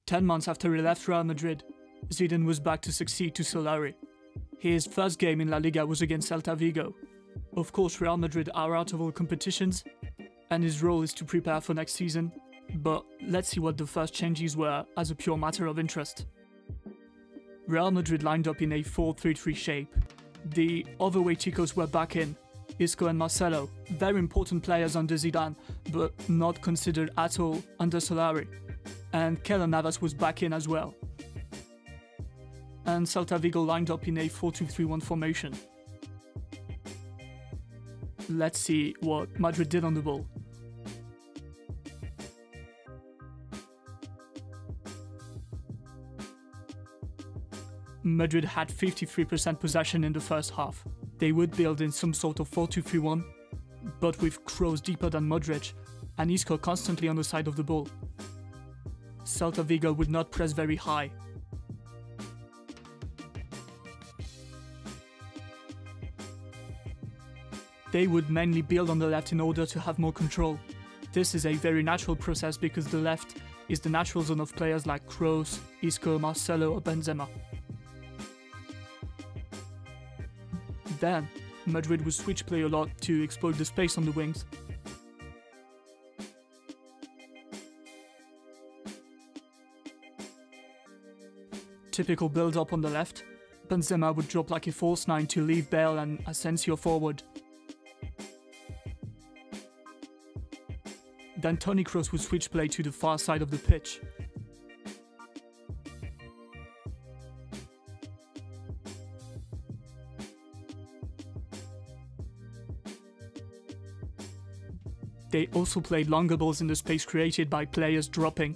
10 months after he left Real Madrid, Zidane was back to succeed to Solari. His first game in La Liga was against Celta Vigo. Of course, Real Madrid are out of all competitions, and his role is to prepare for next season, but let's see what the first changes were as a pure matter of interest. Real Madrid lined up in a 4-3-3 shape. The overweight Chicos were back in, Isco and Marcelo, very important players under Zidane, but not considered at all under Solari. And Keylor Navas was back in as well. And Celta Vigo lined up in a 4-2-3-1 formation. Let's see what Madrid did on the ball. Madrid had 53% possession in the first half. They would build in some sort of 4-2-3-1, but with Kroos deeper than Modric and Isco constantly on the side of the ball. Celta Vigo would not press very high. They would mainly build on the left in order to have more control. This is a very natural process because the left is the natural zone of players like Kroos, Isco, Marcelo or Benzema. Then, Madrid would switch play a lot to exploit the space on the wings. Typical build-up on the left. Benzema would drop like a false 9 to leave Bale and Asensio forward. Then Toni Kroos would switch play to the far side of the pitch. They also played longer balls in the space created by players dropping.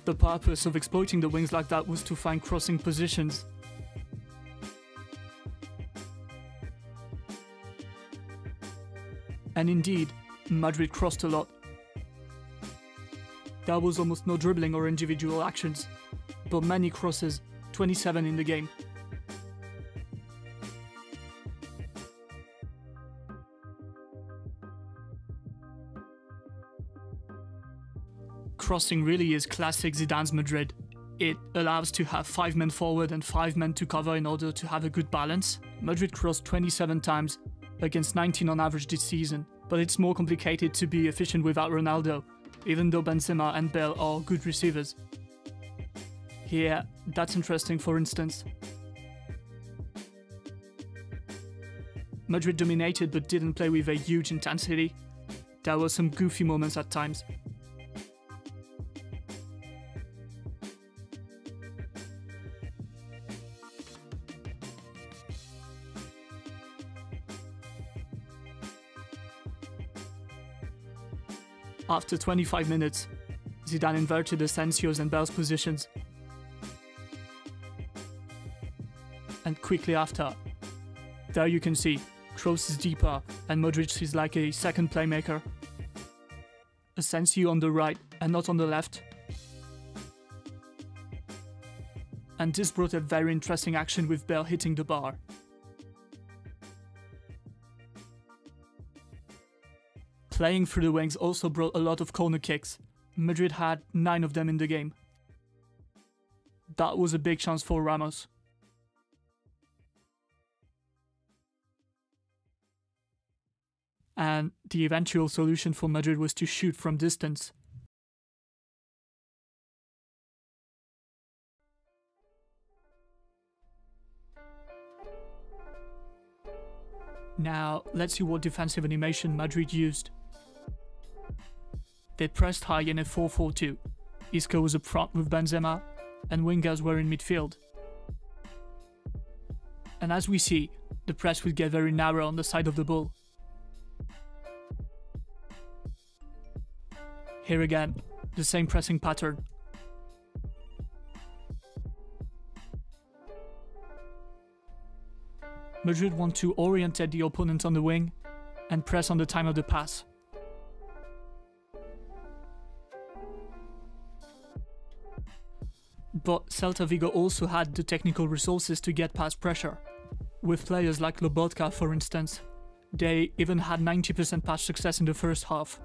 The purpose of exploiting the wings like that was to find crossing positions. And indeed, Madrid crossed a lot. There was almost no dribbling or individual actions, but many crosses, 27 in the game. Crossing really is classic Zidane's Madrid. It allows to have 5 men forward and 5 men to cover in order to have a good balance. Madrid crossed 27 times, against 19 on average this season, but it's more complicated to be efficient without Ronaldo, even though Benzema and Bale are good receivers. Here, that's interesting for instance. Madrid dominated but didn't play with a huge intensity. There were some goofy moments at times. After 25 minutes, Zidane inverted Asensio's and Bale's positions. And quickly after, there you can see, Kroos is deeper and Modric is like a second playmaker. Asensio on the right and not on the left. And this brought a very interesting action with Bale hitting the bar. Playing through the wings also brought a lot of corner kicks. Madrid had 9 of them in the game. That was a big chance for Ramos. And the eventual solution for Madrid was to shoot from distance. Now, let's see what defensive animation Madrid used. They pressed high in a 4-4-2. Isco was up front with Benzema, and wingers were in midfield. And as we see, the press would get very narrow on the side of the ball. Here again, the same pressing pattern. Madrid want to orientate the opponent on the wing and press on the time of the pass. But Celta Vigo also had the technical resources to get past pressure, with players like Lobotka for instance, They even had 90% pass success in the first half.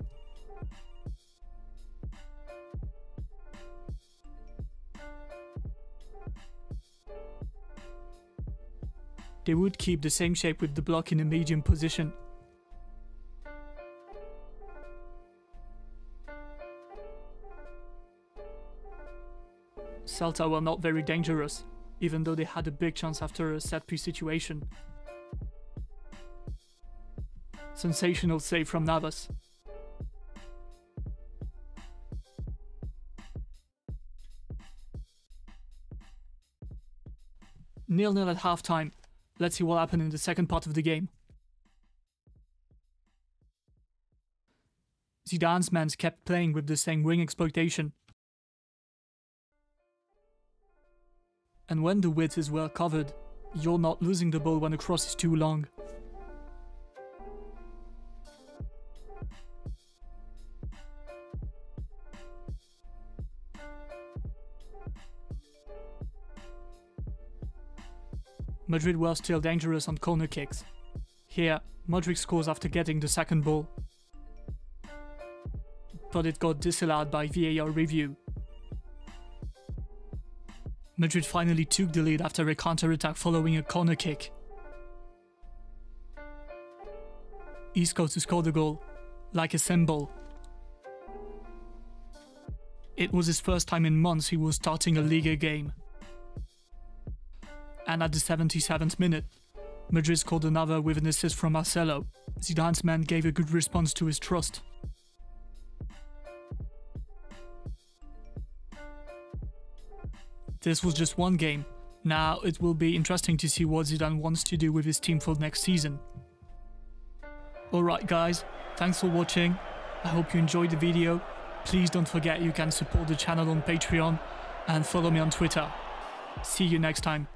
They would keep the same shape with the block in a medium position. Celta were not very dangerous, even though they had a big chance after a set-piece situation. Sensational save from Navas. 0-0 at halftime. Let's see what happened in the second part of the game. Zidane's men kept playing with the same wing exploitation. And when the width is well covered, you're not losing the ball when the cross is too long. Madrid were still dangerous on corner kicks. Here, Modric scores after getting the second ball, but it got disallowed by VAR review. Madrid finally took the lead after a counter-attack following a corner kick. Isco to score the goal, like a symbol. It was his first time in months he was starting a Liga game. And at the 77th minute, Madrid scored another with an assist from Marcelo. Zidane's man gave a good response to his trust. This was just one game. Now it will be interesting to see what Zidane wants to do with his team for next season. Alright guys, thanks for watching. I hope you enjoyed the video. Please don't forget you can support the channel on Patreon and follow me on Twitter. See you next time.